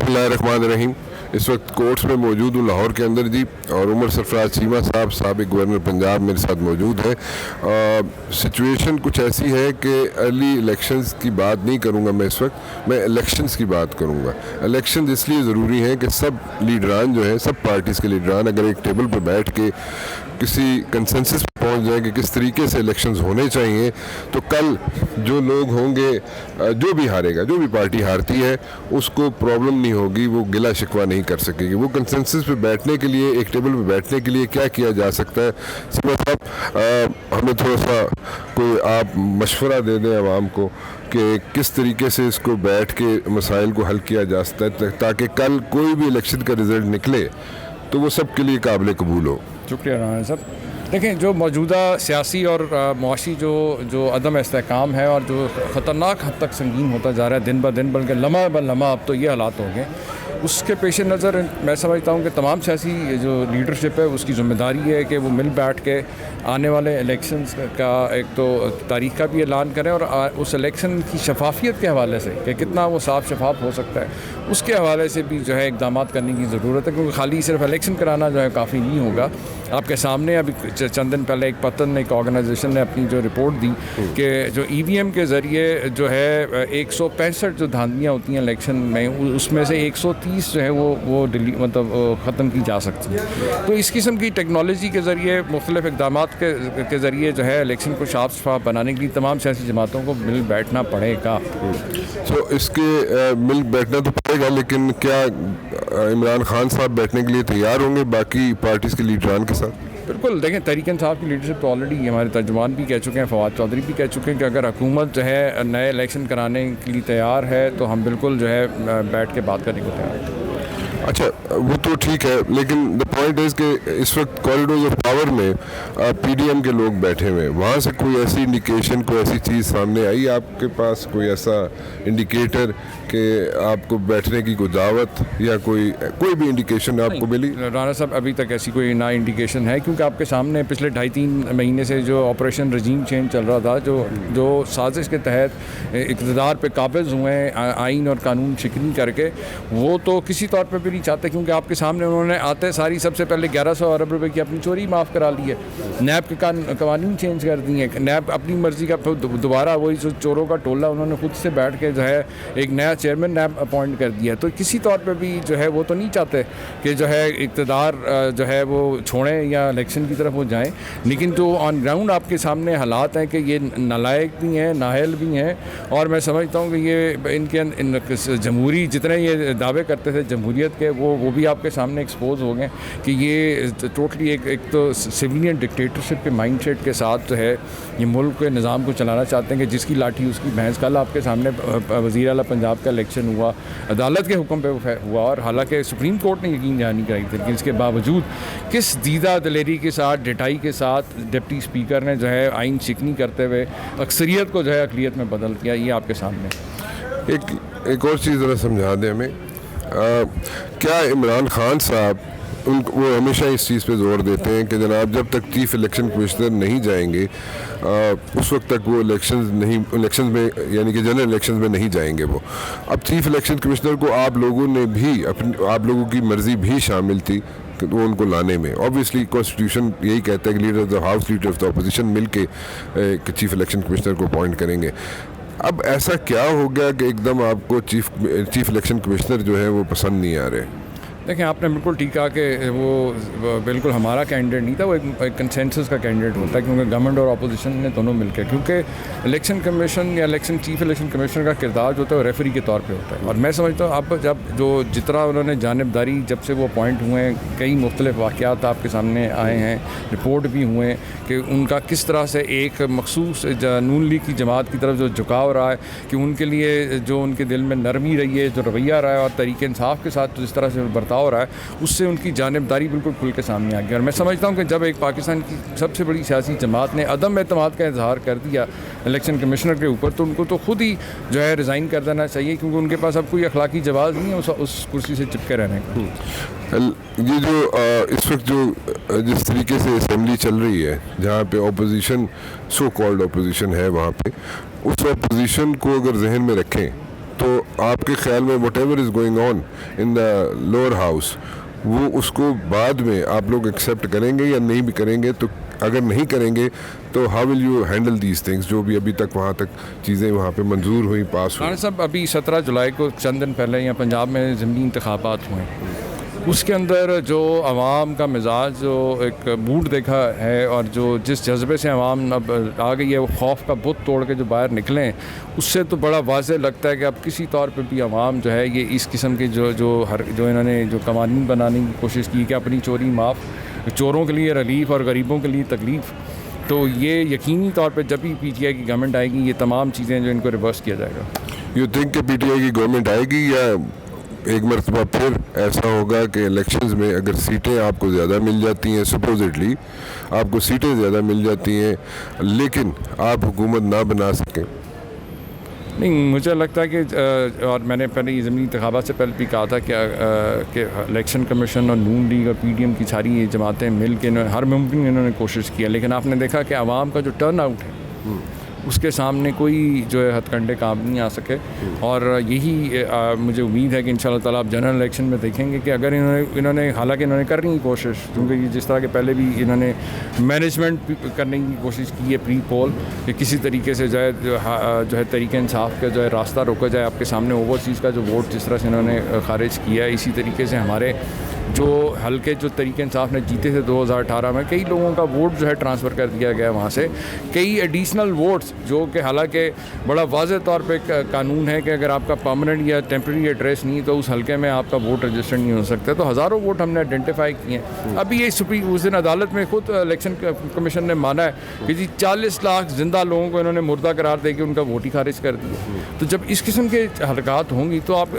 बिस्मिल्लाहिर्रहमानिर्रहीम। इस वक्त कोर्ट्स में मौजूद हूँ लाहौर के अंदर जी, और उमर सरफराज चीमा साहब साबिक गवर्नर पंजाब मेरे साथ मौजूद है। सिचुएशन कुछ ऐसी है कि अर्ली इलेक्शंस की बात नहीं करूँगा मैं इस वक्त, मैं इलेक्शंस की बात करूँगा। इलेक्शंस इसलिए ज़रूरी हैं कि सब लीडरान जो हैं, सब पार्टीज़ के लीडरान अगर एक टेबल पर बैठ के किसी कंसेंसस पर पहुँच जाए कि किस तरीके से इलेक्शंस होने चाहिए, तो कल जो लोग होंगे, जो भी हारेगा, जो भी पार्टी हारती है, उसको प्रॉब्लम नहीं होगी, वो गिला शिकवा नहीं कर सकेगी। वो कंसेंसस पे बैठने के लिए, एक टेबल पे बैठने के लिए क्या किया जा सकता है? सीमा साहब, हमें थोड़ा सा कोई आप मशवरा दे दें आवाम को कि किस तरीके से इसको बैठ के मसाइल को हल किया जा सकता है, ताकि कल कोई भी इलेक्शन का रिज़ल्ट निकले तो वो सब के लिए काबिल कबूल हो। शुक्रिया राना साहब। देखें, जो मौजूदा सियासी और मुआशी जो अदम इस्तेहकाम है और जो ख़तरनाक हद तक संगीन होता जा रहा है दिन ब दिन, बल्कि लम्हा ब लम्हा अब तो ये हालात हो गए, उसके पेश नज़र मैं समझता हूँ कि तमाम सियासी जो लीडरशिप है उसकी ज़िम्मेदारी है कि वो मिल बैठ के आने वाले इलेक्शंस का एक तो तारीख़ का भी ऐलान करें, और उस इलेक्शन की शफाफियत के हवाले से कि कितना वो साफ शफाफ हो सकता है, उसके हवाले से भी जो है इक़दाम करने की ज़रूरत है। क्योंकि खाली सिर्फ इलेक्शन कराना जो है काफ़ी नहीं होगा। आपके सामने अभी चंद दिन पहले एक ऑर्गेनाइजेशन ने अपनी जो रिपोर्ट दी कि जो EVM के ज़रिए जो है 165 जो धांधलियाँ होती हैं इलेक्शन में, उसमें से 130 जो है वो मतलब ख़त्म की जा सकती है। तो इस किस्म की टेक्नोलॉजी के ज़रिए, मुख्तलिफ़ इक़दाम के ज़रिए जो है इलेक्शन को साफ शफाफ बनाने के लिए तमाम सियासी जमातों को मिल बैठना पड़ेगा। तो इसके मिल बैठना तो पड़ेगा, लेकिन क्या इमरान खान साहब बैठने के लिए तैयार होंगे बाकी पार्टीज़ के लीडरान के साथ? बिल्कुल। देखें, तहरीक इंसाफ की लीडरशिप तो ऑलरेडी हमारे तर्जुमान भी कह चुके हैं, फवाद चौधरी भी कह चुके हैं कि अगर हुकूमत जो है नए इलेक्शन कराने के लिए तैयार है तो हम बिल्कुल जो है बैठ के बात करने को तैयार हैं। अच्छा, वो तो ठीक है, लेकिन द पॉइंट इज़ कि इस वक्त कॉरिडोर्स ऑफ पावर में PDM के लोग बैठे हुए हैं। वहाँ से कोई ऐसी इंडिकेशन, कोई ऐसी चीज़ सामने आई आपके पास, कोई ऐसा इंडिकेटर कि आपको बैठने की कोई दावत या कोई भी इंडिकेशन आपको मिली? राना साहब, अभी तक ऐसी कोई ना इंडिकेशन है, क्योंकि आपके सामने पिछले 2.5-3 महीने से जो ऑपरेशन रजीम चेंज चल रहा था, जो साजिश के तहत इक़्तिदार पे काबिज़ हुए हैं आइन और कानून शिकनी करके, वो तो किसी तौर पर भी नहीं चाहते। क्योंकि आपके सामने उन्होंने आते सारी सबसे पहले 1100 अरब रुपए की अपनी चोरी माफ़ करा ली है, नैब के कानून चेंज कर दिए हैं, नैब अपनी मर्ज़ी का दोबारा वही जो चोरों का टोला उन्होंने खुद से बैठ के जो है एक नया चेयरमैन नैब अपॉइंट कर दिया। तो किसी तौर पे भी जो है वो तो नहीं चाहते कि जो है इक़्तिदार जो है वो छोड़ें या इलेक्शन की तरफ वो जाएं, लेकिन जो ऑन ग्राउंड आपके सामने हालात हैं कि ये नालायक भी हैं, नाअहल भी हैं, और मैं समझता हूँ कि ये इनके जमहूरी जितने ये दावे करते थे जमहूरियत के, वो भी आपके सामने एक्सपोज हो गए कि ये टोटली एक तो सिविलियन डिक्टेटरशिप के माइंडसेट के साथ जो है ये मुल्क के निज़ाम को चलाना चाहते हैं कि जिसकी लाठी उसकी भैंस। कल आपके सामने वज़ीर आला पंजाब का इलेक्शन हुआ, अदालत के हुक्म पे हुआ, और हालांकि सुप्रीम कोर्ट ने यकीन दहानी कराई थी, लेकिन इसके बावजूद किस दीदा दिलेरी के साथ, डिटाई के साथ डिप्टी स्पीकर ने जो है आइन शिकनी करते हुए अक्सरियत को जो है अक़लियत में बदल किया। ये आपके सामने एक और चीज़ ज़रा समझा दें हमें, क्या इमरान खान साहब वो हमेशा इस चीज़ पे जोर देते हैं कि जनाब जब तक चीफ इलेक्शन कमिश्नर नहीं जाएंगे उस वक्त तक वो इलेक्शन में यानी कि जनरल इलेक्शन में नहीं जाएंगे वो। अब चीफ इलेक्शन कमिश्नर को आप लोगों ने भी आप लोगों की मर्ज़ी भी शामिल थी वो उनको लाने में। ऑब्वियसली कॉन्स्टिट्यूशन यही कहता है कि leader of the house, leader of the opposition मिल के चीफ इलेक्शन कमिश्नर को अपॉइंट करेंगे। अब ऐसा क्या हो गया कि एकदम आपको चीफ इलेक्शन कमिश्नर जो है वो पसंद नहीं आ रहे? देखें, आपने बिल्कुल ठीक कहा कि वो बिल्कुल हमारा कैंडिडेट नहीं था, वो एक कंसेंसस का कैंडिडेट होता है, क्योंकि गवर्नमेंट और अपोजिशन ने दोनों मिलकर, क्योंकि इलेक्शन कमीशन या चीफ इलेक्शन कमिश्नर का किरदार जो होता है वो रेफरी के तौर पे होता है। और मैं समझता हूँ अब जब जितना उन्होंने जानिबदारी जब से वो अपॉइंट हुए हैं, कई मुख्तलिफ वाक़यात आपके सामने आए हैं, रिपोर्ट भी हुए हैं कि उनका किस तरह से एक मखसूस नून लीग की जमात की तरफ जो झुकाव रहा है, कि उनके लिए जो उनके दिल में नरमी रही है, जो रवैया रहा है, और तरीक़े इंसाफ के साथ जिस तरह से बर्ताव हो रहा है, उससे उनकी जानिबदारी बिल्कुल खुल के सामने आ गई। और मैं समझता हूँ कि जब एक पाकिस्तान की सबसे बड़ी सियासी जमात ने अदम एतमाद का इजहार कर दिया इलेक्शन कमिश्नर के ऊपर, तो उनको तो खुद ही जो है रिज़ाइन कर देना चाहिए, क्योंकि उनके पास अब कोई अखलाकी जवाब नहीं है उस कुर्सी से चिपके रहने का। ये जो इस वक्त जो जिस तरीके से असेंबली चल रही है, जहाँ पे ऑपोजिशन, सो कॉल्ड ऑपोजिशन है, वहाँ पे उस ऑपोजिशन को अगर जहन में रखें तो आपके ख्याल में what ever is going on in the lower house, वो उसको बाद में आप लोग एक्सेप्ट करेंगे या नहीं भी करेंगे? तो अगर नहीं करेंगे तो how will you handle these things, जो भी अभी तक वहाँ तक चीज़ें वहाँ पे मंजूर हुई, पास हुई? खान साहब, अभी 17 जुलाई को चंद दिन पहले यहाँ पंजाब में ज़मीनी इंतखाबात हुए, उसके अंदर जो आवाम का मिजाज, जो एक मूड देखा है और जो जिस जज्बे से आवाम अब आ गई है, वो खौफ का बुत तोड़ के जो बाहर निकलें, उससे तो बड़ा वाज़ेह लगता है कि अब किसी तौर पे भी आवाम जो है ये इस किस्म के जो इन्होंने जो कवानीन बनाने की कोशिश की कि अपनी चोरी माफ़, चोरों के लिए रिलीफ और गरीबों के लिए तकलीफ़, तो ये यकीनी तौर पे जब भी पीटीआई की गवर्नमेंट आएगी ये तमाम चीज़ें जो इनको रिवर्स किया जाएगा। यू थिंक कि पीटीआई की गवर्नमेंट आएगी या एक मरतबा फिर ऐसा होगा कि इलेक्शंस में अगर सीटें आपको ज़्यादा मिल जाती हैं, सपोजिटली आपको सीटें ज़्यादा मिल जाती हैं, लेकिन आप हुकूमत ना बना सकें? नहीं, मुझे लगता है कि और मैंने पहले ये ज़मीनी इंतखाबात से पहले भी कहा था कि इलेक्शन कमीशन और नून लीग और पीडीएम की सारी ये जमातें मिल के हर मुमकिन इन्होंने कोशिश किया, लेकिन आपने देखा कि आवाम का जो टर्न आउट है उसके सामने कोई जो है हथकंडे काम नहीं आ सके। और यही मुझे उम्मीद है कि इंशाल्लाह ताला आप जनरल इलेक्शन में देखेंगे कि अगर इन्होंने हालांकि इन्होंने करने की कोशिश, क्योंकि जिस तरह के पहले भी इन्होंने मैनेजमेंट करने की कोशिश की है प्री पोल, कि किसी तरीके से जो है तरीके इंसाफ का जो है रास्ता रोका जाए, आपके सामने ओवरसीज़ का जो वोट जिस तरह से इन्होंने खारिज किया है, इसी तरीके से हमारे जो हल्के जो तरीके इंसाफ ने जीते थे 2018 में, कई लोगों का वोट जो है ट्रांसफ़र कर दिया गया वहाँ से, कई एडिशनल वोट्स जो कि हालांकि बड़ा वाज़ेह तौर पे कानून है कि अगर आपका परमानेंट या टेम्प्रेरी एड्रेस नहीं तो उस हल्के में आपका वोट रजिस्टर नहीं हो सकता, तो हज़ारों वोट हमने आइडेंटिफाई किए हैं। अभी ये उस दिन अदालत में खुद इलेक्शन कमीशन ने माना है कि जी 40 लाख जिंदा लोगों को इन्होंने मुर्दा करार दे के उनका वोट ही खारिज कर दिया। तो जब इस किस्म के हरकत होंगी तो आप,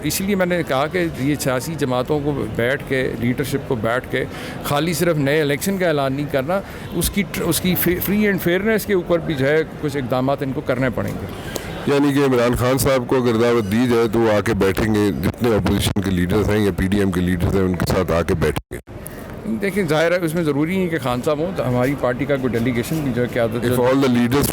इसीलिए मैंने कहा कि ये सियासी जमातों को बैठ के, लीडरशिप को बैठ के खाली सिर्फ नए इलेक्शन का ऐलान नहीं करना, उसकी फ्री एंड फेयरनेस के ऊपर भी जो है कुछ इक़दाम इनको करने पड़ेंगे। यानी कि इमरान खान साहब को अगर दावत दी जाए तो वो आके बैठेंगे, जितने अपोजिशन के लीडर्स हैं या पीडीएम के लीडर्स हैं उनके साथ आके बैठेंगे? देखिए, जाहिर है उसमें ज़रूरी नहीं है कि खान साहब हों, तो हमारी पार्टी का कोई डेलीगेशन भी जो है क्यादत, If all the leaders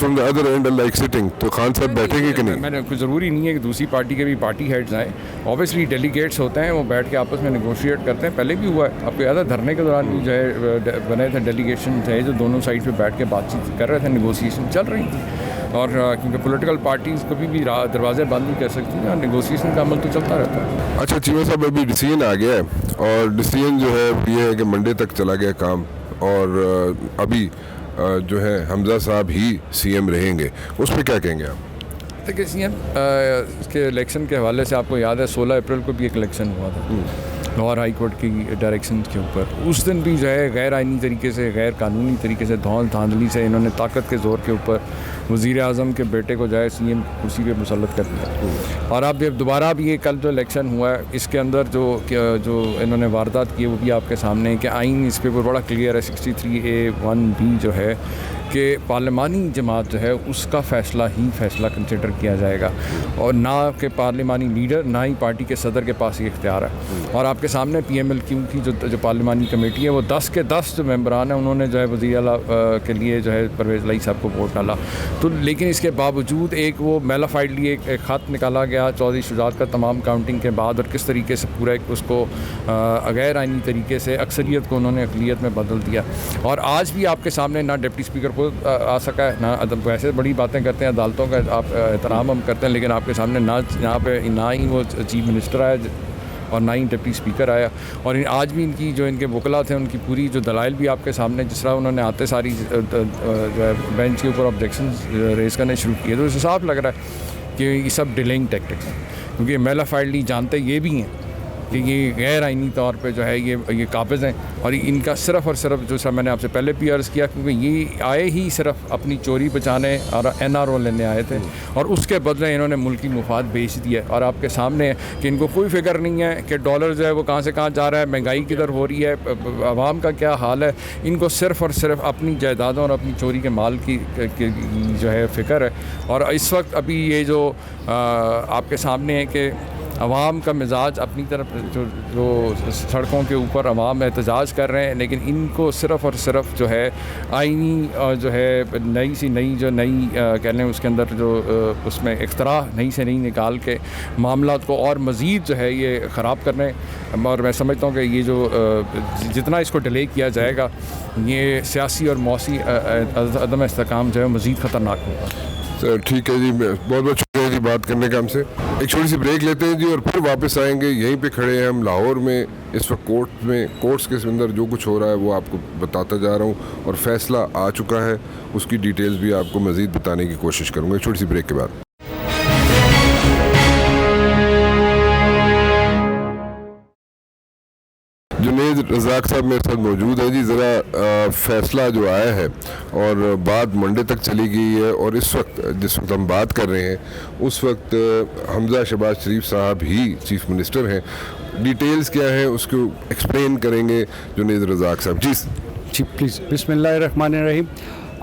from the other end are like sitting, तो खान साहब बैठेंगे कि नहीं? मैंने कुछ ज़रूरी नहीं है कि दूसरी पार्टी के भी पार्टी हेड्स आएँ, ऑब्वियसली डेलीगेट्स होते हैं, वो बैठ के आपस में नेगोशिएट करते हैं। पहले भी हुआ है, आपको याद है धरने के दौरान भी जो है बने थे डेलीगेशन थे जो दोनों साइड पे बैठ के बातचीत कर रहे थे, नेगोशिएशन चल रही थी। और क्योंकि पॉलिटिकल पार्टीज़ कभी भी दरवाजे बंद नहीं कर सकती और नेगोशिएशन का अमल तो चलता रहता है। अच्छा चीमा साहब, अभी डिसीजन आ गया है और डिसीजन जो है ये है कि मंडे तक चला गया काम, और अभी जो है हमजा साहब ही सीएम रहेंगे, उस पर क्या कहेंगे आप? देखिए, सीएम के इलेक्शन के हवाले से आपको याद है 16 अप्रैल को भी एक इलेक्शन हुआ था लाहौर हाई कोर्ट की डायरेक्शन के ऊपर। उस दिन भी जो है गैर आइनी तरीके से, गैर कानूनी तरीके से, धौल धांधली से इन्होंने ताकत के ज़ोर के ऊपर वज़ीर आज़म के बेटे को जो है सीएम कुर्सी पे मुसल्लत कर दिया। और अब दोबारा भी ये कल जो इलेक्शन हुआ है इसके अंदर जो इन्होंने वारदात की है वो भी आपके सामने है कि आइन इस पर बड़ा क्लियर है 63A(1)(b) जो है कि पार्लिमानी जमात जो है उसका फ़ैसला कंसिडर किया जाएगा, और ना कि पार्लिमानी लीडर, ना ही पार्टी के सदर के पास ये इख्तियार है। और आपके सामने PMLQ की जो पार्लिमानी कमेटी है वो 10 के 10 जो मेंबरान हैं उन्होंने जो है वज़ीर आला के लिए जो है परवेज़ लाई साहब को वोट डाला। तो लेकिन इसके बावजूद एक वो मेलाफाइडली एक ख़त निकाला गया चौधरी शुजात का तमाम काउंटिंग के बाद, और किस तरीके से पूरा उसको गैर आइनी तरीके से अक्सरियत को उन्होंने अक़लियत में बदल दिया। और आज भी आपके सामने ना डिप्टी स्पीकर को आ सका है, ना वैसे बड़ी बातें करते हैं, अदालतों का आप एहतराम हम करते हैं, लेकिन आपके सामने ना यहाँ पे ना ही वो चीफ मिनिस्टर आया और ना ही डिप्टी स्पीकर आया। और आज भी इनकी जो इनके वकला थे उनकी पूरी जो दलाइल भी आपके सामने, जिस तरह उन्होंने आते सारी जो है बेंच के ऊपर ऑब्जेक्शन रेज़ करने शुरू किए, तो इससे साफ लग रहा है कि ये सब डिलेइंग टैक्टिक्स हैं, क्योंकि मेलाफाइडली जानते ये भी हैं कि ये गैर आइनी तौर पे जो है ये काबिज़ हैं, और इनका सिर्फ़ और सिर्फ जो मैंने आपसे पहले भी अर्ज़ किया, क्योंकि ये आए ही सिर्फ अपनी चोरी बचाने और NRO लेने आए थे, और उसके बदले इन्होंने मुल्की मुफाद बेच दिया। और आपके सामने है कि इनको कोई फ़िक्र नहीं है कि डॉलर जो है वो कहाँ से कहाँ जा रहा है, महंगाई किधर हो रही है, आवाम का क्या हाल है। इनको सिर्फ़ और सिर्फ अपनी जायदादों और अपनी चोरी के माल की जो है फ़िक्र है। और इस वक्त अभी ये जो आपके सामने है कि अवाम का मिजाज अपनी तरफ जो सड़कों के ऊपर अवाम एहतजाज कर रहे हैं, लेकिन इनको सिर्फ़ और सिर्फ जो है आइनी जो है नई कह लें उसके अंदर जो उसमें इख्तरा नई से नई निकाल के मामला को और मज़ीद जो है ये ख़राब कर रहे हैं। और मैं समझता हूँ कि ये जो जितना इसको डिले किया जाएगा ये सियासी और मौसी अदम इस्तेकाम जो है मज़ीद ख़तरनाक होगा। सर ठीक है जी, बहुत बहुत शुक्रिया जी बात करने का हमसे। एक छोटी सी ब्रेक लेते हैं जी और फिर वापस आएंगे। यहीं पे खड़े हैं हम लाहौर में, इस वक्त कोर्ट्स के अंदर जो कुछ हो रहा है वो आपको बताता जा रहा हूँ और फैसला आ चुका है, उसकी डिटेल्स भी आपको मज़ीद बताने की कोशिश करूँगा एक छोटी सी ब्रेक के बाद। जुनेद रज़ाक साहब मेरे साथ मौजूद है जी। ज़रा फ़ैसला जो आया है और बात मंडे तक चली गई है और इस वक्त जिस वक्त हम बात कर रहे हैं उस वक्त हमज़ा शहबाज शरीफ साहब ही चीफ़ मिनिस्टर हैं। डिटेल्स क्या हैं उसको एक्सप्लेन करेंगे जुनेद रज़ाक साहब। जी प्लीज़। बिस्मिल्लाहिर्रहमानिर्रहीम।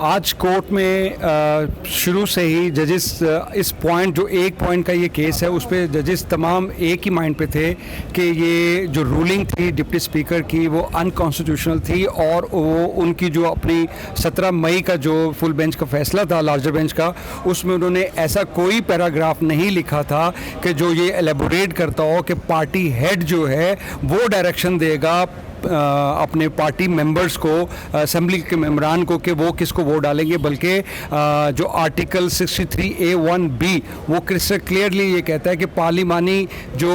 आज कोर्ट में शुरू से ही जजेस इस पॉइंट जो एक पॉइंट का ये केस है उस पर जजेस तमाम एक ही माइंड पे थे कि ये जो रूलिंग थी डिप्टी स्पीकर की वो अनकॉन्स्टिट्यूशनल थी और वो उनकी जो अपनी 17 मई का जो फुल बेंच का फैसला था, लार्जर बेंच का, उसमें उन्होंने ऐसा कोई पैराग्राफ नहीं लिखा था कि जो ये एलेबोरेट करता हो कि पार्टी हेड जो है वो डायरेक्शन देगा अपने पार्टी मेंबर्स को, असेंबली के मेंबरान को, कि वो किसको वोट डालेंगे, बल्कि जो आर्टिकल 63A(1)(b वो क्रिस्टल क्लियरली ये कहता है कि पार्लिमानी जो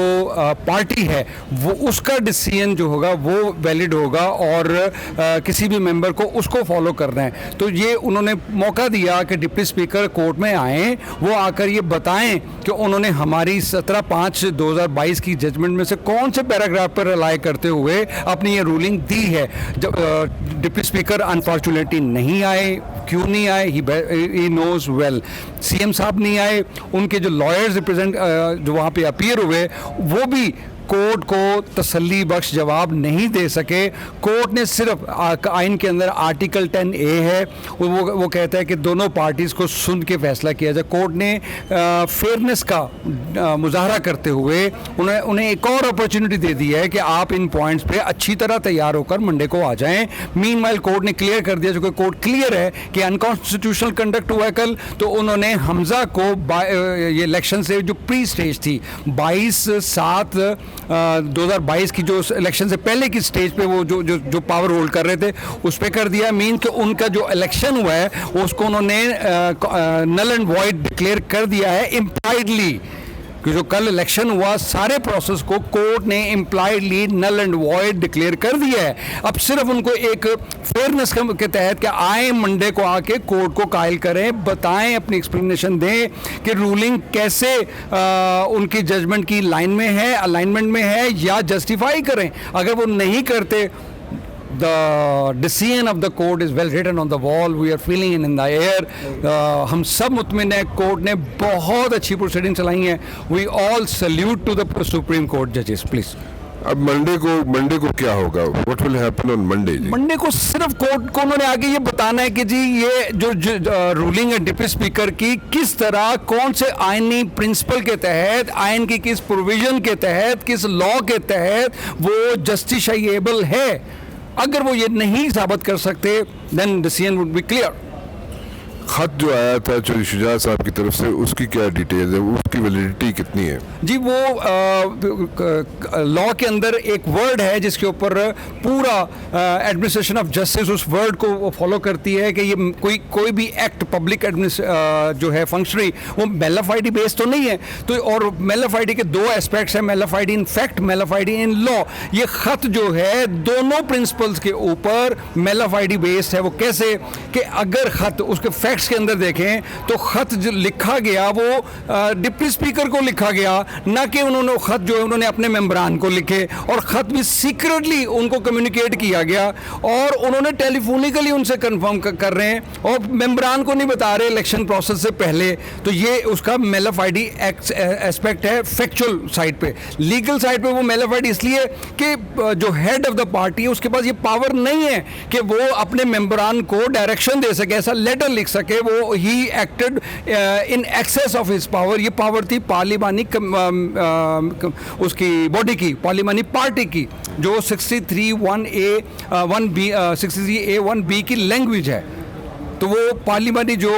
पार्टी है वो उसका डिसीजन जो होगा वो वैलिड होगा और किसी भी मेंबर को उसको फॉलो करना है। तो ये उन्होंने मौका दिया कि डिप्टी स्पीकर कोर्ट में आएँ, वो आकर ये बताएं कि उन्होंने हमारी 17/5/2022 की जजमेंट में से कौन से पैराग्राफ पर रिलाय करते हुए अपनी ये रूलिंग दी है। जब डिप्टी स्पीकर अनफॉर्चुनेटली नहीं आए, क्यों नहीं आए, ही नोज वेल। सीएम साहब नहीं आए, उनके जो लॉयर्स रिप्रेजेंट जो वहाँ पे अपीयर हुए वो भी कोर्ट को तसल्ली बख्श जवाब नहीं दे सके। कोर्ट ने सिर्फ आइन के अंदर आर्टिकल 10A है, वो कहता है कि दोनों पार्टीज़ को सुन के फैसला किया जाए। कोर्ट ने फेयरनेस का मुजाहरा करते हुए उन्हें एक और अपॉर्चुनिटी दे दी है कि आप इन पॉइंट्स पे अच्छी तरह तैयार होकर मंडे को आ जाएं। मीनवाइल कोर्ट ने क्लियर कर दिया, जो कि कोर्ट क्लियर है कि अनकॉन्स्टिट्यूशनल कंडक्ट हुआ है कल, तो उन्होंने हमजा को ये इलेक्शन से जो प्री स्टेज थी 22/7/2022 की जो इलेक्शन से पहले की स्टेज पे वो जो पावर होल्ड कर रहे थे उस पे कर दिया। मीन कि उनका जो इलेक्शन हुआ है उसको उन्होंने नल एंड वॉइड डिक्लेयर कर दिया है इम्प्लाइडली, कि जो कल इलेक्शन हुआ सारे प्रोसेस को कोर्ट ने impliedly null and void declare कर दिया है। अब सिर्फ उनको एक फेयरनेस के तहत कि आए मंडे को आके कोर्ट को कायल करें, बताएं, अपनी एक्सप्लेनेशन दें कि रूलिंग कैसे उनकी जजमेंट की लाइन में है, अलाइनमेंट में है, या जस्टिफाई करें। अगर वो नहीं करते, the decision of the court is well written on the wall, we are feeling it in the air। हम सब मुतमिन हैं, कोर्ट ने बहुत अच्छी प्रोसीडिंग चलाई हैं। we all salute to the supreme court judges। please। अब मंडे को क्या होगा? What will happen on Monday? Monday को सिर्फ कोर्ट को उन्होंने आगे ये बताना है कि जी ये जो रूलिंग है डिप्टी स्पीकर की किस तरह, कौन से आईनी प्रिंसिपल के तहत, आइन की किस प्रोविजन के तहत, किस लॉ के तहत वो जस्टिफाइएबल है। अगर वो ये नहीं साबित कर सकते then decision would be clear. खत जो आया था चौधरी शुजात साहब की तरफ से, उसकी क्या डिटेल्स है, उसकी वैलिडिटी कितनी है? जी वो लॉ के अंदर एक वर्ड है जिसके ऊपर पूरा एडमिनिस्ट्रेशन ऑफ जस्टिस उस वर्ड को फॉलो करती है कि ये कोई भी एक्ट पब्लिक जो है फंक्शनरी वो मेलाफाइडी बेस्ड तो नहीं है। तो और मेलाफाइडी के दो एस्पेक्ट्स हैं, mala fide in fact, mala fide in law. ये खत जो है दोनों प्रिंसिपल्स के ऊपर मेलाफाइडी बेस्ड है। वो कैसे कि अगर खत उसके फैक्ट्स के अंदर देखें तो खत जो लिखा गया वो डिप्टी स्पीकर को लिखा गया, ना कि उन्होंने खत जो है उन्होंने अपने मेंबरान को लिखे, और खत भी सीक्रेटली उनको कम्युनिकेट किया गया और उन्होंने टेलीफोनिकली उनसे कंफर्म कर रहे हैं और मेंबरान को नहीं बता रहे इलेक्शन प्रोसेस से पहले। तो ये उसका मेलाफाइडी एस्पेक्ट है फैक्चुअल साइड पे। लीगल साइड पे वो मेलाफाइडी इसलिए कि जो हेड ऑफ द पार्टी है उसके पास ये पावर नहीं है कि वो अपने मेंबरान को डायरेक्शन दे सके, ऐसा लेटर लिख सके सके, वो he acted in excess of his power. ये पावर थी पार्लिमानी उसकी बॉडी की, पार्लिमानी पार्टी की, जो 63(1)(a)(1)(b) की लैंग्वेज है। तो वो पार्लिमानी जो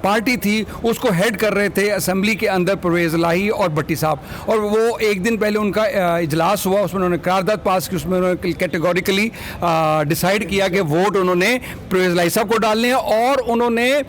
पार्टी थी उसको हेड कर रहे थे असेंबली के अंदर परवेज़ इलाही और भट्टी साहब। और वो एक दिन पहले उनका इजलास हुआ, उसमें उन्होंने करारदाद पास की, उसमें उन्होंने कैटेगोरिकली डिसाइड किया कि वोट उन्होंने परवेज़ इलाही साहब को डालने हैं, और उन्होंने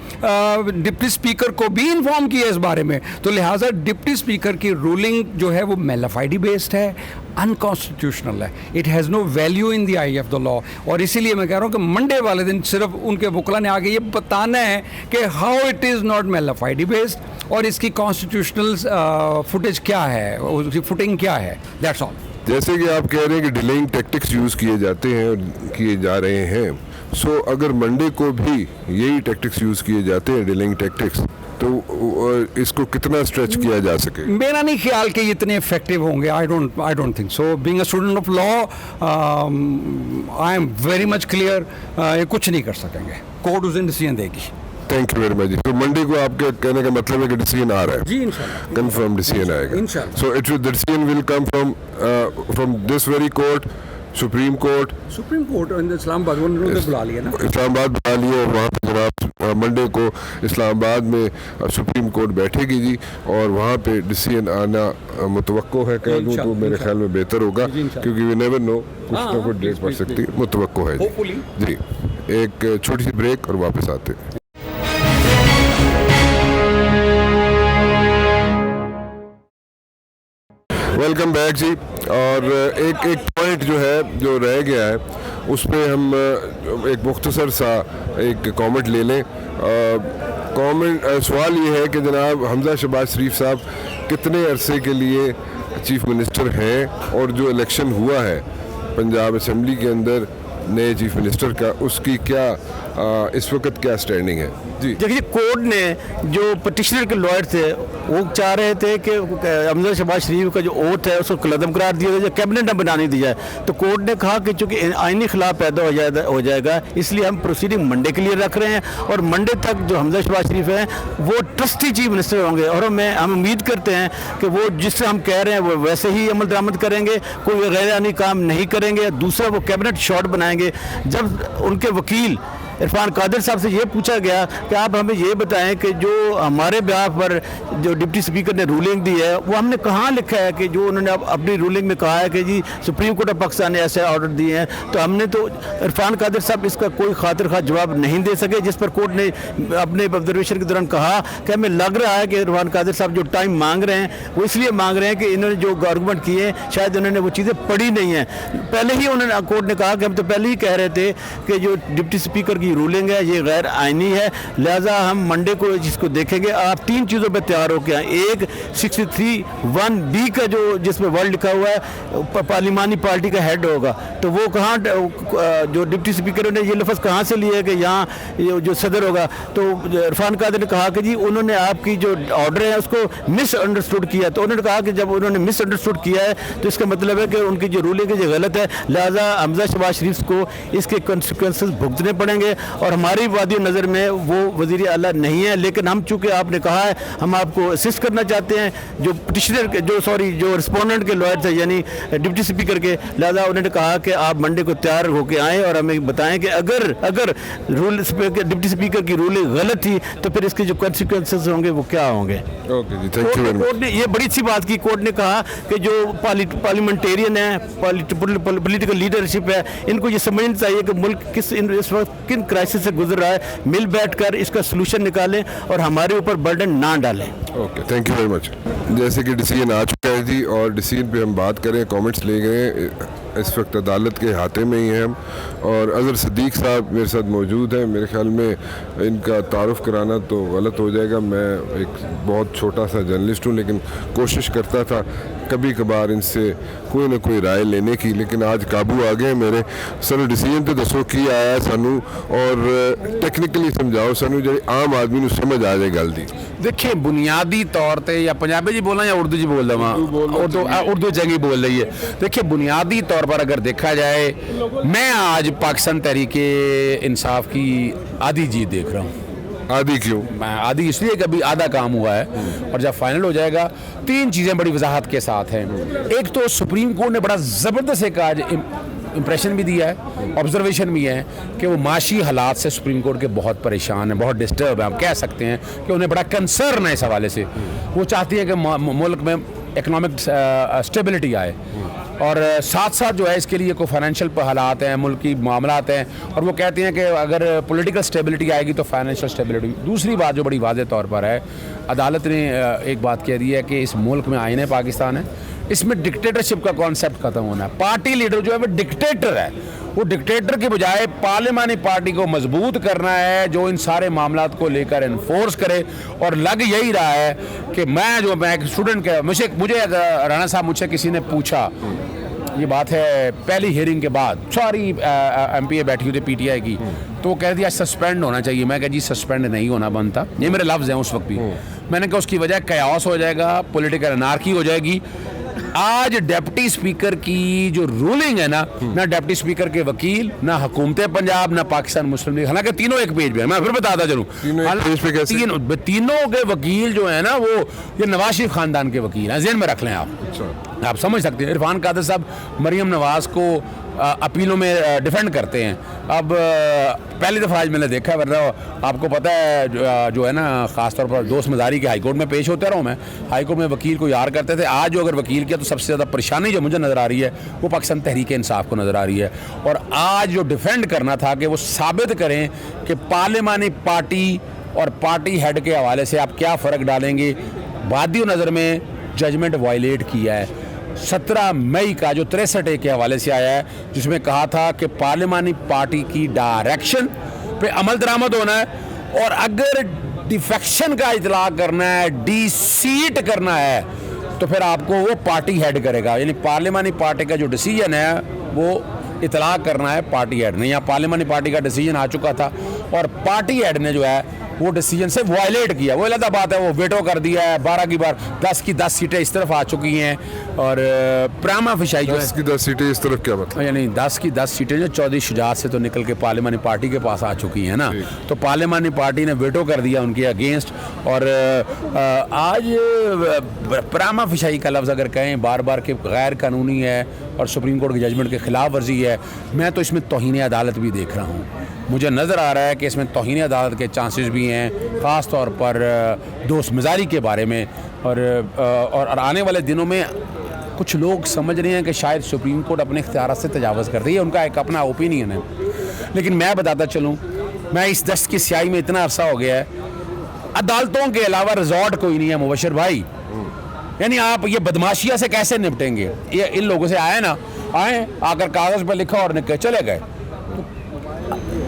डिप्टी स्पीकर को भी इन्फॉर्म किया इस बारे में। तो लिहाजा डिप्टी स्पीकर की रूलिंग जो है वो मेलाफाइडी बेस्ड है, अनकॉन्स्टिट्यूशनल है, it has no value in the eye of the law. और इसीलिए मैं कह रहा हूँ कि मंडे वाले दिन सिर्फ उनके वकला ने आगे ये बताना है कि how it is not mala fide based, और इसकी कॉन्स्टिट्यूशनल फुटेज क्या है, उसकी फुटिंग क्या है, दैट्स ऑल। जैसे कि आप कह रहे हैं कि डिलेइंग टैक्टिक्स यूज़ किए जाते हैं और किए जा रहे हैं, सो अगर मंडे को भी यही टैक्टिक्स यूज़ किए जाते हैं, डिलेइंग टैक्टिक्स, तो इसको कितना स्ट्रेच किया जा सके? मेरा नहीं ख्याल कि इतने इफेक्टिव होंगे। I don't think so. Being a student of law, I am very much clear, ये कुछ नहीं कर सकेंगे, कोर्ट उस दिन डिसीजन देगी। Thank you very much. तो मंडे को आपके कहने का मतलब है कि डिसीजन आ रहा है? जी इंशाल्लाह, कंफर्म डिसीजन आएगा इंशाल्लाह। So it decision will come from this very court, supreme court Islamabad उन्होंने बुला लिया ना, इस्लामाबाद बुला लिए, और वहाँ पे जनाब मंडे को इस्लामाबाद में सुप्रीम कोर्ट बैठेगी जी, और वहाँ पे डिसीजन आना मुतवक्को है, कह दूँ तो मेरे ख्याल में बेहतर होगा, क्योंकि वी नेवर नो, कुछ ना कुछ डेट पड़ सकती है, मुतवक्को है जी। एक छोटी सी ब्रेक और वापस आते हैं। वेलकम बैक जी। और एक पॉइंट जो है, जो रह गया है, उस पर हम एक मुख्तसर सा एक कमेंट ले लें। सवाल ये है कि जनाब हमजा शहबाज शरीफ साहब कितने अरसे के लिए चीफ मिनिस्टर हैं, और जो इलेक्शन हुआ है पंजाब असेंबली के अंदर नए चीफ मिनिस्टर का, उसकी क्या इस वक्त क्या स्टैंडिंग है जी? देखिए, कोर्ट ने जो पटिशनर के लॉयर थे वो चाह रहे थे कि हमजा शहबाज शरीफ का जो ओथ है उसको कलदम करार दिया जाए, कैबिनेट न बनाने दी जाए। तो कोर्ट ने कहा कि चूंकि आईनी खिलाफ पैदा हो जाएगा, इसलिए हम प्रोसीडिंग मंडे के लिए रख रहे हैं, और मंडे तक जो हमजा शहबाज शरीफ हैं वो ट्रस्टी चीफ मिनिस्टर होंगे, और हम उम्मीद करते हैं कि वो जिससे हम कह रहे हैं वो वैसे ही अमल दरामद करेंगे, कोई गैर आईनी काम नहीं करेंगे। दूसरा, वो कैबिनेट शॉर्ट बनाएंगे। जब उनके वकील इरफान कादिर साहब से ये पूछा गया कि आप हमें ये बताएं कि जो हमारे ब्याह पर जो डिप्टी स्पीकर ने रूलिंग दी है, वो हमने कहाँ लिखा है कि जो उन्होंने अपनी रूलिंग में कहा है कि जी सुप्रीम कोर्ट ऑफ पाकिस्तान ने ऐसे ऑर्डर दिए हैं, तो हमने तो इरफान कादिर साहब इसका कोई खातिर खा जवाब नहीं दे सके, जिस पर कोर्ट ने अपने ऑब्जर्वेशन के दौरान कहा कि हमें लग रहा है कि इरफान कादिर साहब जो टाइम मांग रहे हैं वो इसलिए मांग रहे हैं कि इन्होंने जो आर्गूमेंट किए शायद उन्होंने वो चीज़ें पढ़ी नहीं हैं। पहले ही उन्होंने, कोर्ट ने कहा कि हम तो पहले ही कह रहे थे कि जो डिप्टी स्पीकर की रूलिंग है ये गैर आईनी है, लिहाजा हम मंडे को जिसको देखेंगे। आप तीन चीज़ों पे तैयार होकर आए। एक 63(1)(b) का जो जिसमें वर्ड लिखा हुआ है पार्लिमानी पार्टी का हेड होगा, तो वो कहाँ, जो डिप्टी स्पीकर ने ये लफ्ज़ कहाँ से लिए कि यहाँ जो सदर होगा। तो इरफान कादिर ने कहा कि जी उन्होंने आपकी जो ऑर्डर है उसको मिसअंडरस्टूड किया। तो उन्होंने कहा कि जब उन्होंने मिसअंडरस्टूड किया है तो इसका मतलब है कि उनकी जो रूलिंग है ये गलत है, लिहाजा हमजा शहबाज शरीफ को इसके कॉन्सिक्वेंसेस भुगतने पड़ेंगे। और हमारी वादी नज़र में वो वज़ीर आला नहीं है, लेकिन हम चूँकि आपने कहा है हम आपको असिस्ट करना चाहते हैं, जो पिटिशनर के जो रिस्पोंडेंट के लॉयर थे यानी डिप्टी स्पीकर के, लिहाजा उन्होंने कहा कि आप मंडे को तैयार होकर आएँ और हमें बताएं कि अगर डिप्टी स्पीकर की रूलिंग गलत थी तो फिर इसके जो कॉन्सिक्वेंसेस होंगे वो क्या होंगे। ओके जी, थैंक यू। कोर्ट ने ये बड़ी अच्छी बात की, कोर्ट ने कहा कि जो पार्लियामेंटेरियन है, पॉलिटिकल लीडरशिप है, इनको ये समझना चाहिए कि मुल्क इस वक्त किन क्राइसिस से गुजर रहा है, मिल बैठकर इसका सलूशन निकालें और हमारे ऊपर बर्डन ना डालें। Okay, thank you very much. जैसे कि डिसीजन आ चुका है जी, और डिसीजन पे हम बात करें, कमेंट्स ले गए, इस वक्त अदालत के हाथे में ही हैं हम, और अज़हर सिद्दीक साहब मेरे साथ मौजूद हैं। मेरे ख्याल में इनका तारुफ कराना तो गलत हो जाएगा, मैं एक बहुत छोटा सा जर्नलिस्ट हूँ, लेकिन कोशिश करता था कभी कभार इनसे कोई ना कोई राय लेने की, लेकिन आज काबू आ गए मेरे। सर डिसीजन तो दसो की आया सानू, और टेक्निकली समझाओ सानू जो आम आदमी को समझ आ जाए गल दी। देखिए, बुनियादी तौर पे या पंजाबी जी बोलना या उर्दू जी बोल रहा हूँ, उर्दू जंगी बोल रही है। देखिए, बुनियादी तौर पर अगर देखा जाए, मैं आज पाकिस्तान तहरीक इंसाफ की आधी जीत देख रहा हूँ। आदि क्यों? आदि इसलिए कि अभी आधा काम हुआ है और जब फाइनल हो जाएगा 3 चीज़ें बड़ी वजाहत के साथ हैं। एक तो सुप्रीम कोर्ट ने बड़ा ज़बरदस्त एक आज इम्प्रेशन भी दिया है, ऑब्जर्वेशन भी है कि वो माशी हालात से सुप्रीम कोर्ट के बहुत परेशान हैं, बहुत डिस्टर्ब हैं, आप कह सकते हैं कि उन्हें बड़ा कंसर्न है इस हवाले से। वो चाहती है कि मुल्क में इकनॉमिक स्टेबिलिटी आए और साथ साथ जो है इसके लिए कोई फाइनेंशियल हालात हैं, मुल्क की मामलात हैं, और वो कहते हैं कि अगर पॉलिटिकल स्टेबिलिटी आएगी तो फाइनेंशियल स्टेबिलिटी। दूसरी बात जो बड़ी वाज़ेह तौर पर है, अदालत ने एक बात कह दी है कि इस मुल्क में आईन पाकिस्तान है, इसमें डिक्टेटरशिप का कॉन्सेप्ट खत्म होना है। पार्टी लीडर जो है वो डिक्टेटर है, वो डिक्टेटर के बजाय पार्लियामानी पार्टी को मजबूत करना है जो इन सारे मामलात को लेकर इन्फोर्स करे। और लग यही रहा है कि मैं एक स्टूडेंट का मुझे राणा साहब मुझसे किसी ने पूछा, ये बात है पहली हियरिंग के बाद, सारी एमपीए बैठी हुई थी पीटीआई की, तो वो कह दिया सस्पेंड होना चाहिए। मैं कहा जी सस्पेंड नहीं होना बनता, ये मेरे लफ्ज़ हैं उस वक्त भी। मैंने कहा उसकी वजह कयास हो जाएगा, पॉलिटिकल अनार्की हो जाएगी। आज डिप्टी स्पीकर की जो रूलिंग है ना डिप्टी स्पीकर के वकील, ना हुकूमत पंजाब, ना पाकिस्तान मुस्लिम लीग, हालांकि तीनों एक पेज पे है, मैं फिर बताता चलूं, तीनों के वकील जो है ना वो ये नवाज शरीफ खानदान के वकील हैं, ज़हन में रख लें आप समझ सकते हैं। इरफान कादर साहब मरियम नवाज को अपीलों में डिफेंड करते हैं। अब पहली दफ़ा आज मैंने देखा, वरना आपको पता है जो है ना ख़ास तौर पर दोस्त मजारी के हाई कोर्ट में पेश होते रहा हूँ मैं, हाई कोर्ट में वकील को यार करते थे। आज जो अगर वकील किया तो सबसे ज़्यादा परेशानी जो मुझे नज़र आ रही है वो पाकिस्तान तहरीक इंसाफ को नज़र आ रही है। और आज जो डिफेंड करना था कि वो साबित करें कि पार्लियामानी पार्टी और पार्टी हेड के हवाले से आप क्या फ़र्क डालेंगे। वादी नज़र में जजमेंट वायलेट किया है 17 मई का जो 63A के हवाले से आया है, जिसमें कहा था कि पार्लियामानी पार्टी की डायरेक्शन पे अमल दरामद होना है, और अगर डिफेक्शन का इतला करना है, डिसीट करना है, तो फिर आपको वो पार्टी हेड करेगा। यानी पार्लियामानी पार्टी का जो डिसीजन है वो इतला करना है पार्टी हेड ने। यहाँ पार्लियामानी पार्टी का डिसीजन आ चुका था और पार्टी हेड ने जो है वो डिसीजन से वायलेट किया। वो अलग बात है, वो वेटो कर दिया है, 12 की बार 10 की 10 सीटें इस तरफ आ चुकी हैं। और प्रामा फिशाई जो है 10 की 10 सीटें इस तरफ क्या मतलब, यानी 10 की 10 सीटें जो चौधरी शुजात से तो निकल के पार्लियामानी पार्टी के पास आ चुकी हैं ना, तो पार्लियामानी पार्टी ने वेटो कर दिया उनके अगेंस्ट। और आज प्रामा फिशाई का लफ्ज़ अगर कहें बार बार कि गैर कानूनी है और सुप्रीम कोर्ट के जजमेंट के खिलाफ वर्जी है, मैं तो इसमें तौहीन अदालत भी देख रहा हूँ। मुझे नज़र आ रहा है कि इसमें तौहीन अदालत के चांसेस भी हैं, ख़ास तौर पर दोस्त मजारी के बारे में। और आने वाले दिनों में कुछ लोग समझ रहे हैं कि शायद सुप्रीम कोर्ट अपने इख्तियारात से तजावज़ कर रही है, उनका एक अपना ओपिनियन है। लेकिन मैं बताता चलूँ, मैं इस दस्त की स्याही में इतना अरसा हो गया है, अदालतों के अलावा रिजॉर्ट कोई नहीं है मुबशर भाई। यानी आप ये बदमाशिया से कैसे निपटेंगे? ये इन लोगों से आए ना, आए आकर कागज़ पर लिखा और निकल चले गए।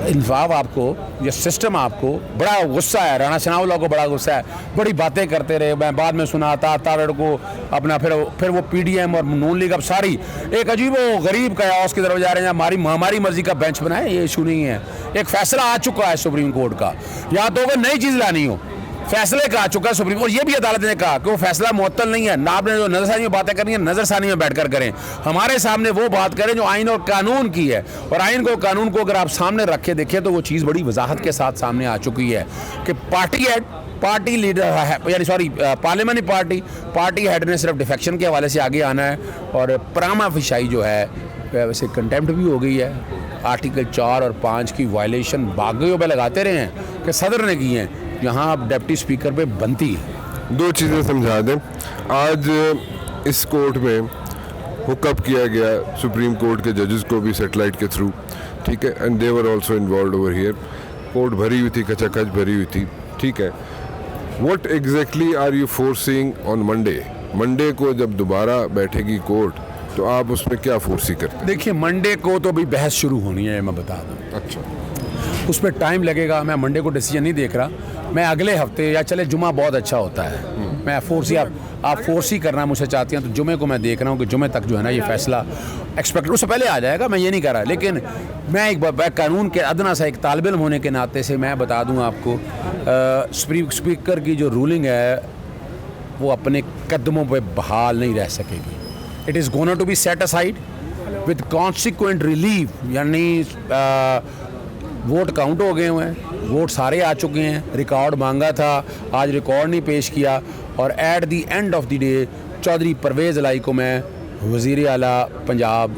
इंसाफ आपको, ये सिस्टम आपको बड़ा गुस्सा है। राणा सनाउल्लाह को बड़ा गुस्सा है, बड़ी बातें करते रहे। मैं बाद में सुना तारड़ को अपना फिर वो पीडीएम और नून लीग अब सारी एक अजीब वो गरीब कयास की तरफ जा रहे हैं, हमारी मर्जी का बेंच बनाए। ये इशू नहीं है, एक फैसला आ चुका है सुप्रीम कोर्ट का, या तो अगर नई चीज़ लानी हो फैसले का आ चुका है सुप्रीम कोर्ट। ये भी अदालत ने कहा कि वो फैसला मुअत्तल नहीं है ना। आपने जो नजरसानी में बातें करनी है नजरसानी में बैठकर करें, हमारे सामने वो बात करें जो आइन और कानून की है। और आइन को कानून को अगर आप सामने रखे देखें तो वो चीज़ बड़ी वजाहत के साथ सामने आ चुकी है कि पार्टी हेड, पार्टी लीडर है, यानी सॉरी पार्लियामानी पार्टी हेड ने सिर्फ डिफेक्शन के हवाले से आगे आना है। और प्रामा फिशाई जो है वैसे कंटेम्प्ट भी हो गई है। आर्टिकल 4 और 5 की वायलेशन बागियों पे लगाते रहे हैं कि सदर ने की हैं, यहाँ अब डिप्टी स्पीकर पे बनती है। 2 चीज़ें समझा दें। आज इस कोर्ट में हुकअप किया गया सुप्रीम कोर्ट के जजेस को भी सैटेलाइट के थ्रू, ठीक है, and they were also involved over here. Court भरी हुई थी, कचाकच भरी हुई थी, ठीक है। What exactly are you forcing on Monday को जब दोबारा बैठेगी कोर्ट, तो आप उसमें क्या फोर्सी करते हैं? देखिए, मंडे को तो अभी बहस शुरू होनी है, मैं बता दूँ। अच्छा, उस पर टाइम लगेगा। मैं मंडे को डिसीजन नहीं देख रहा, मैं अगले हफ्ते या चले जुमा बहुत अच्छा होता है, मैं फोर्सी आप फोर्सी करना मुझसे चाहती हैं तो जुमे को मैं देख रहा हूँ कि जुमे तक जो है ना ये फैसला एक्सपेक्ट उससे पहले आ जाएगा, मैं ये नहीं कर रहा। लेकिन मैं एक कानून के अदना सा एक तालिब इल्म होने के नाते से मैं बता दूँ आपको, सुप्रीम स्पीकर की जो रूलिंग है वो अपने कदमों पर बहाल नहीं रह सकेगी। It is gonna to be set aside with consequent relief, यानी वोट काउंट हो गए हुए हैं, वोट सारे आ चुके हैं, रिकॉर्ड मांगा था, आज रिकॉर्ड नहीं पेश किया, और at the end of the day Chaudhry Parvez Elahi को मैं वज़ीर आला पंजाब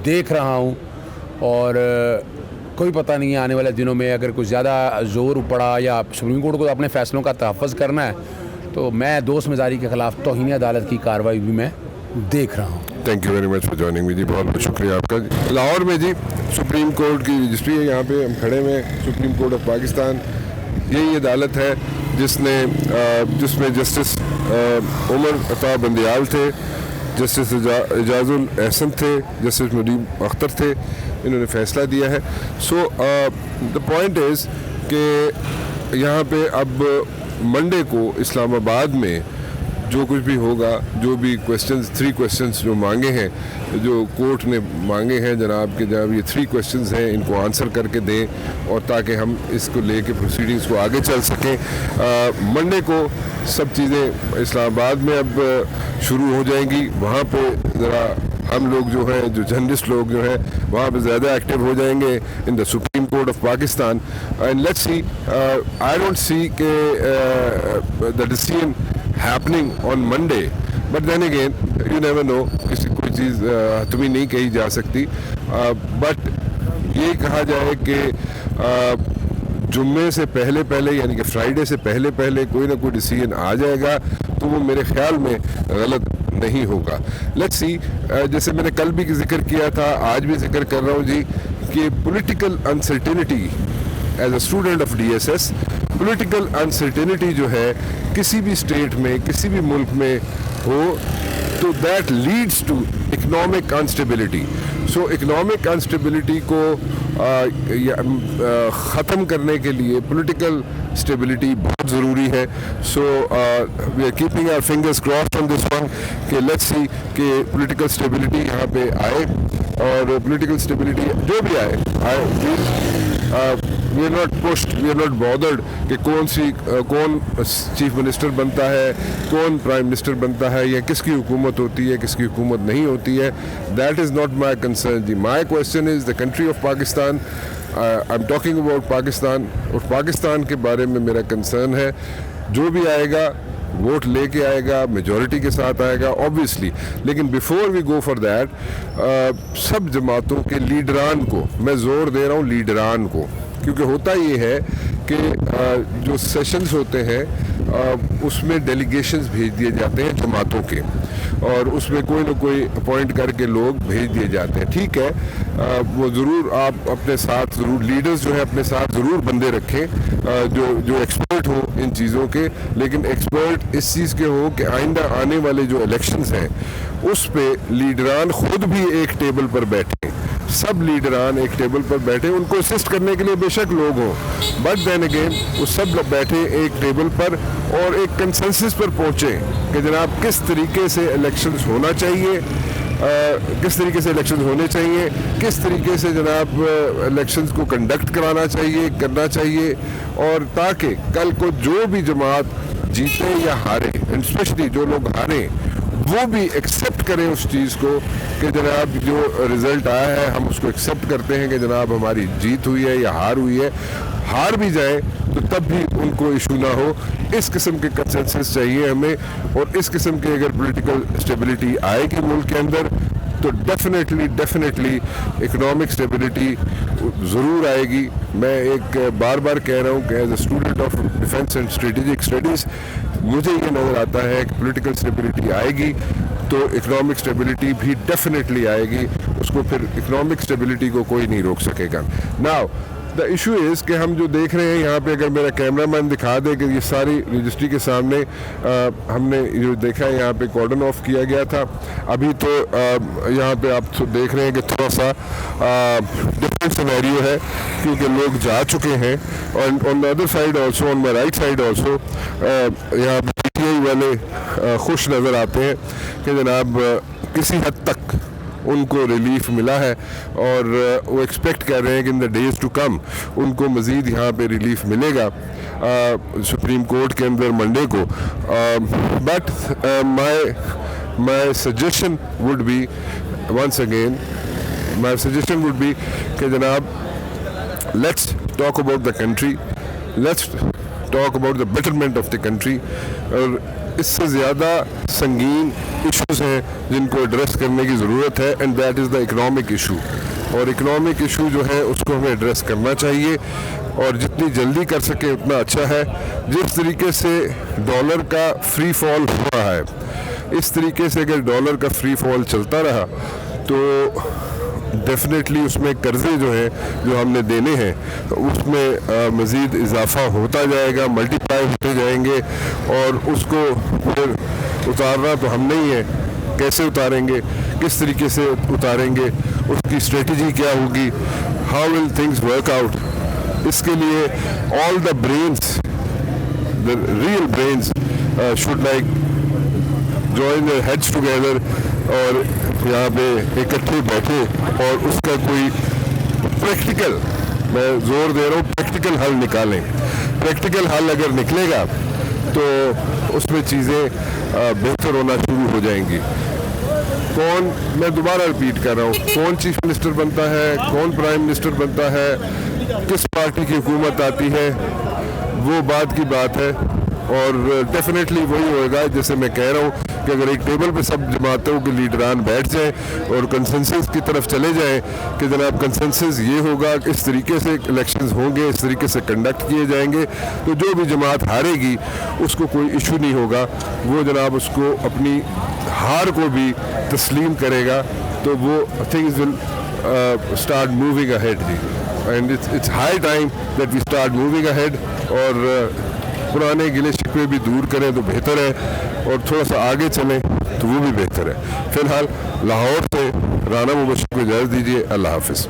देख रहा हूँ। और कोई पता नहीं है आने वाले दिनों में अगर कुछ ज़्यादा ज़ोर पड़ा या सुप्रीम कोर्ट को अपने फ़ैसलों का तहफ़्फ़ुज़ करना है तो मैं दोस्त मिजारी के ख़िलाफ़ तौहीन अदालत की कार्रवाई भी मैं देख रहा हूँ। Thank you very much for joining me जी, बहुत बहुत शुक्रिया आपका। लाहौर में जी सुप्रीम कोर्ट की रजिस्ट्री है, यहाँ पे हम खड़े हुए हैं। सुप्रीम कोर्ट ऑफ पाकिस्तान यही अदालत है जिसमें जस्टिस उमर अता बंदियाल थे, जस्टिस एजाजुल एहसन थे, जस्टिस मुनीब अख्तर थे, इन्होंने फैसला दिया है। सो द पॉइंट इज़ कि यहाँ पे अब मंडे को इस्लामाबाद में जो कुछ भी होगा, जो भी क्वेश्चंस 3 क्वेश्चंस जो मांगे हैं, जो कोर्ट ने मांगे हैं जनाब के, जनाब ये 3 क्वेश्चंस हैं, इनको आंसर करके दें और ताकि हम इसको लेके प्रोसीडिंग्स को आगे चल सकें। मंडे को सब चीज़ें इस्लामाबाद में अब शुरू हो जाएंगी। वहाँ पे ज़रा हम लोग जो हैं, जो जर्नलिस्ट लोग जो हैं, वहाँ पे ज़्यादा एक्टिव हो जाएंगे in the supreme court of Pakistan. And let's see, I don't see के the decision happening on Monday, but then again you never know, किसी कोई चीज़ तुम्हें नहीं कही जा सकती। बट ये कहा जाए कि जुम्मे से पहले यानी कि फ्राइडे से पहले कोई ना कोई डिसीजन आ जाएगा तो वो मेरे ख्याल में गलत नहीं होगा। लेट्स सी, जैसे मैंने कल भी जिक्र किया था, आज भी जिक्र कर रहा हूँ जी, कि political uncertainty as a student of DSS, political uncertainty जो है किसी भी स्टेट में, किसी भी मुल्क में हो तो that leads to economic unstability. So economic unstability को ख़त्म करने के लिए पॉलिटिकल स्टेबिलिटी बहुत ज़रूरी है। So we are keeping our fingers crossed on this one कि लेट्स सी कि पॉलिटिकल स्टेबिलिटी यहाँ पे आए, और पॉलिटिकल स्टेबिलिटी जो भी आए we are not pushed, we are not bothered कि कौन चीफ मिनिस्टर बनता है, कौन प्राइम मिनिस्टर बनता है, या किसकी हुकूमत होती है, किसकी हुकूमत नहीं होती है। That is not my concern जी। My question is the country of Pakistan. I am talking about Pakistan, और पाकिस्तान के बारे में मेरा कंसर्न है। जो भी आएगा वोट लेके आएगा, मेजॉरिटी के साथ आएगा ऑब्वियसली, लेकिन before we go for that सब जमातों के लीडरान को, मैं ज़ोर दे रहा हूँ लीडरान को, क्योंकि होता ये है कि जो सेशंस होते हैं उसमें डेलीगेशंस भेज दिए जाते हैं जमातों के, और उसमें कोई ना कोई अपॉइंट करके लोग भेज दिए जाते हैं। ठीक है, वो ज़रूर आप अपने साथ ज़रूर लीडर्स जो है अपने साथ ज़रूर बंदे रखें जो एक्सपर्ट हो इन चीज़ों के, लेकिन एक्सपर्ट इस चीज़ के हो कि आइंदा आने वाले जो इलेक्शंस हैं उस पे लीडरान खुद भी एक टेबल पर बैठे, सब लीडरान एक टेबल पर बैठे, उनको असिस्ट करने के लिए बेशक लोग हों, बट देन अगेन वो सब लोग बैठे एक टेबल पर और एक कंसेंसस पर पहुँचे कि जनाब किस तरीके से इलेक्शंस होना चाहिए, किस तरीके से इलेक्शन होने चाहिए, किस तरीके से जनाब इलेक्शंस को कंडक्ट करना चाहिए, और ताकि कल को जो भी जमात जीते या हारे, स्पेशली जो लोग हारे, वो भी एक्सेप्ट करें उस चीज़ को कि जनाब जो रिज़ल्ट आया है हम उसको एक्सेप्ट करते हैं कि जनाब हमारी जीत हुई है या हार हुई है। हार भी जाए तो तब भी उनको इशू ना हो। इस किस्म के कंसेंसस चाहिए हमें, और इस किस्म की अगर पॉलिटिकल स्टेबिलिटी आएगी मुल्क के अंदर तो डेफिनेटली इकोनॉमिक स्टेबिलिटी ज़रूर आएगी। मैं एक बार कह रहा हूँ कि as a student of defence and strategic studies मुझे ये नज़र आता है कि पॉलिटिकल स्टेबिलिटी आएगी तो इकोनॉमिक स्टेबिलिटी भी डेफिनेटली आएगी, उसको फिर इकोनॉमिक स्टेबिलिटी को कोई नहीं रोक सकेगा। नाउ द इशू इज़ कि हम जो देख रहे हैं यहाँ पे, अगर मेरा कैमरामैन दिखा दे कि ये सारी रजिस्ट्री के सामने हमने जो देखा है यहाँ पे कॉर्डन ऑफ किया गया था। अभी तो यहाँ पे आप देख रहे हैं कि थोड़ा सा डिफरेंट सिनेरियो है क्योंकि लोग जा चुके हैं, और on the other side also, on my right side also यहाँ पे PTI वाले खुश नज़र आते हैं कि जनाब किसी हद तक उनको रिलीफ मिला है, और वो एक्सपेक्ट कर रहे हैं कि in the days to come उनको मज़ीद यहाँ पे रिलीफ मिलेगा सुप्रीम कोर्ट के अंदर मंडे को। But my suggestion would be, once again my suggestion would be कि जनाब let's talk about the country, let's talk about the betterment of the country. और इससे ज़्यादा संगीन इश्यूज हैं जिनको एड्रेस करने की ज़रूरत है, and that is the economic issue. और इकनॉमिक इशू जो है उसको हमें एड्रेस करना चाहिए, और जितनी जल्दी कर सके उतना अच्छा है. जिस तरीके से डॉलर का फ्री फॉल हो रहा है, इस तरीके से अगर डॉलर का फ्री फॉल चलता रहा तो डेफिनेटली उसमें कर्जे जो हैं जो हमने देने हैं तो उसमें मज़ीद इजाफा होता जाएगा, मल्टीप्लाई होते जाएंगे, और उसको फिर उतारना तो हमने ही है. कैसे उतारेंगे, किस तरीके से उतारेंगे, उसकी स्ट्रेटजी क्या होगी, how will things work out. इसके लिए all the brains, the real brains should like join their heads together और यहाँ पे इकट्ठे बैठे और उसका कोई प्रैक्टिकल, मैं जोर दे रहा हूँ, प्रैक्टिकल हल निकालें. प्रैक्टिकल हल अगर निकलेगा तो उसमें चीज़ें बेहतर होना शुरू हो जाएंगी. कौन, मैं दोबारा रिपीट कर रहा हूँ, कौन चीफ मिनिस्टर बनता है, कौन प्राइम मिनिस्टर बनता है, किस पार्टी की हुकूमत आती है, वो बात की बात है. और डेफिनेटली वही होएगा जैसे मैं कह रहा हूँ कि अगर एक टेबल पे सब जमातों के लीडरान बैठ जाएं और कंसेंसस की तरफ चले जाएं कि जनाब कंसेंसस ये होगा, इस तरीके से इलेक्शंस होंगे, इस तरीके से कंडक्ट किए जाएंगे, तो जो भी जमात हारेगी उसको कोई इशू नहीं होगा, वो जनाब उसको अपनी हार को भी तस्लीम करेगा, तो वो things will start moving ahead जी. And it's high time that we start moving ahead, और पुराने गिले शिकवे भी दूर करें तो बेहतर है, और थोड़ा सा आगे चलें तो वो भी बेहतर है. फ़िलहाल लाहौर से राना मुबश्शिर को इजाज़त दीजिए. अल्लाह हाफ़िज़.